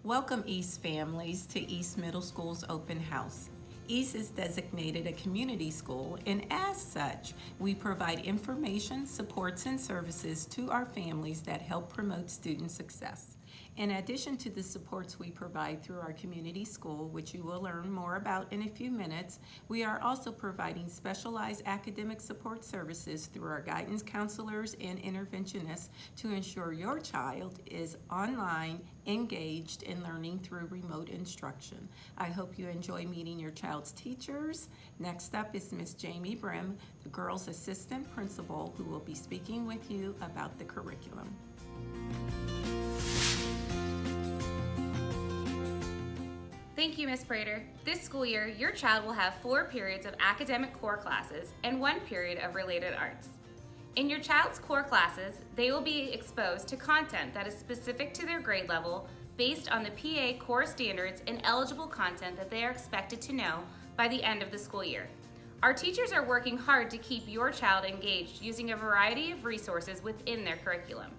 Welcome East families to East Middle School's open house. East is designated a community school, and as such, we provide information, supports, and services to our families that help promote student success. In addition to the supports we provide through our community school, which you will learn more about in a few minutes, we are also providing specialized academic support services through our guidance counselors and interventionists to ensure your child is online, engaged, and learning through remote instruction. I hope you enjoy meeting your child's teachers. Next up is Miss Jamie Brim, the girls' assistant principal, who will be speaking with you about the curriculum. Thank you, Ms. Prater. This school year, your child will have 4 periods of academic core classes and 1 period of related arts. In your child's core classes, they will be exposed to content that is specific to their grade level based on the PA core standards and eligible content that they are expected to know by the end of the school year. Our teachers are working hard to keep your child engaged using a variety of resources within their curriculum.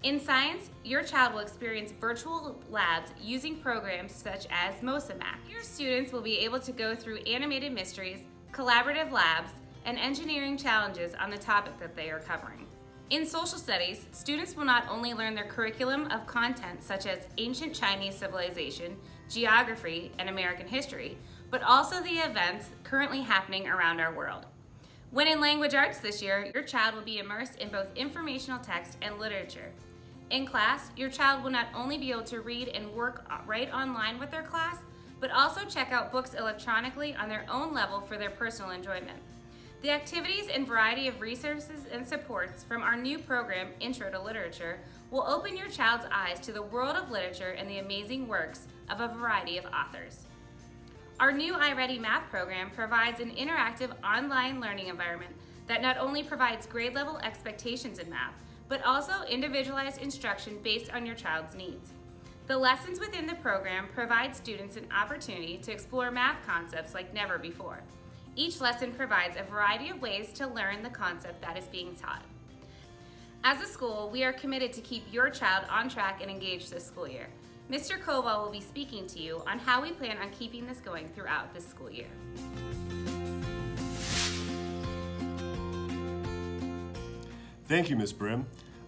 In science, your child will experience virtual labs using programs such as MOSAMAC. Your students will be able to go through animated mysteries, collaborative labs, and engineering challenges on the topic that they are covering. In social studies, students will not only learn their curriculum of content such as ancient Chinese civilization, geography, and American history, but also the events currently happening around our world. When in language arts this year, your child will be immersed in both informational text and literature. In class, your child will not only be able to read and work right online with their class, but also check out books electronically on their own level for their personal enjoyment. The activities and variety of resources and supports from our new program, Intro to Literature, will open your child's eyes to the world of literature and the amazing works of a variety of authors. Our new iReady Math program provides an interactive online learning environment that not only provides grade level expectations in math, but also individualized instruction based on your child's needs. The lessons within the program provide students an opportunity to explore math concepts like never before. Each lesson provides a variety of ways to learn the concept that is being taught. As a school, we are committed to keep your child on track and engaged this school year. Mr. Koval will be speaking to you on how we plan on keeping this going throughout this school year. Thank you, Ms. Brim.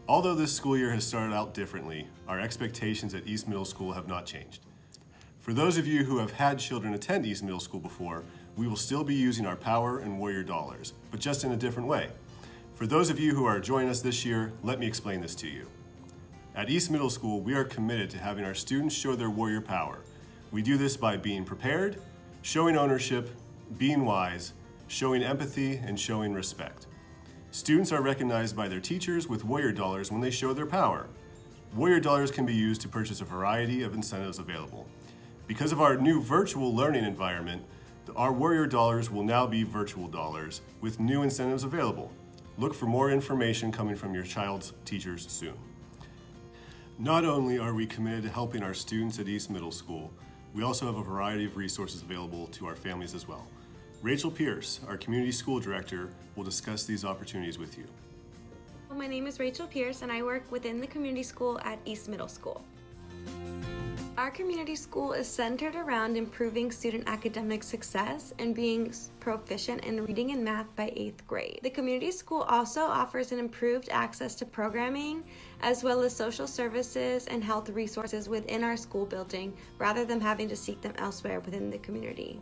Although this school year has started out differently, our expectations at East Middle School have not changed. For those of you who have had children attend East Middle School before, we will still be using our Power and Warrior dollars, but just in a different way. For those of you who are joining us this year, let me explain this to you. At East Middle School, we are committed to having our students show their warrior power. We do this by being prepared, showing ownership, being wise, showing empathy, and showing respect. Students are recognized by their teachers with Warrior dollars when they show their power. Warrior dollars can be used to purchase a variety of incentives available. Because of our new virtual learning environment, our Warrior dollars will now be virtual dollars with new incentives available. Look for more information coming from your child's teachers soon. Not only are we committed to helping our students at East Middle School, we also have a variety of resources available to our families as well. Rachel Pierce, our community school director, will discuss these opportunities with you. My name is Rachel Pierce and I work within the community school at East Middle School. Our community school is centered around improving student academic success and being proficient in reading and math by 8th grade. The community school also offers an improved access to programming as well as social services and health resources within our school building rather than having to seek them elsewhere within the community.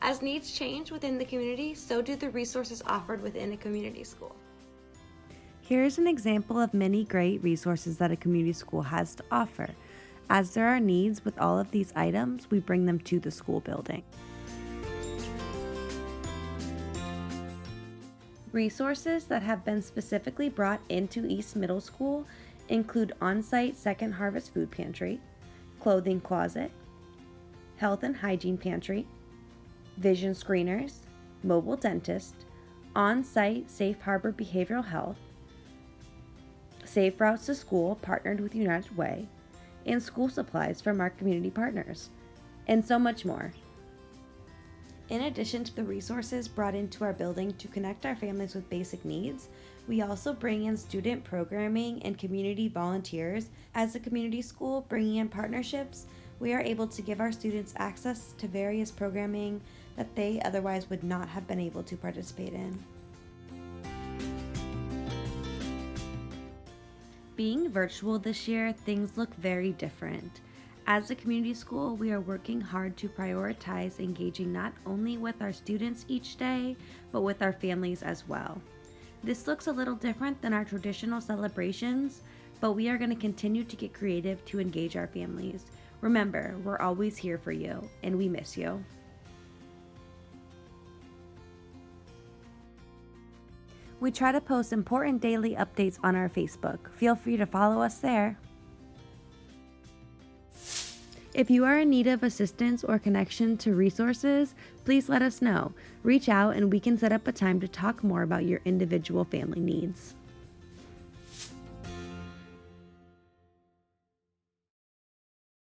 As needs change within the community, so do the resources offered within a community school. Here's an example of many great resources that a community school has to offer. As there are needs with all of these items, we bring them to the school building. Resources that have been specifically brought into East Middle School include on-site Second Harvest Food Pantry, Clothing Closet, Health and Hygiene Pantry, Vision Screeners, Mobile Dentist, on-site Safe Harbor Behavioral Health, Safe Routes to School partnered with United Way, and school supplies from our community partners, and so much more. In addition to the resources brought into our building to connect our families with basic needs, we also bring in student programming and community volunteers. As a community school bringing in partnerships, we are able to give our students access to various programming that they otherwise would not have been able to participate in. Being virtual this year, things look very different. As a community school, we are working hard to prioritize engaging not only with our students each day, but with our families as well. This looks a little different than our traditional celebrations, but we are going to continue to get creative to engage our families. Remember, we're always here for you, and we miss you. We try to post important daily updates on our Facebook. Feel free to follow us there. If you are in need of assistance or connection to resources, please let us know. Reach out and we can set up a time to talk more about your individual family needs.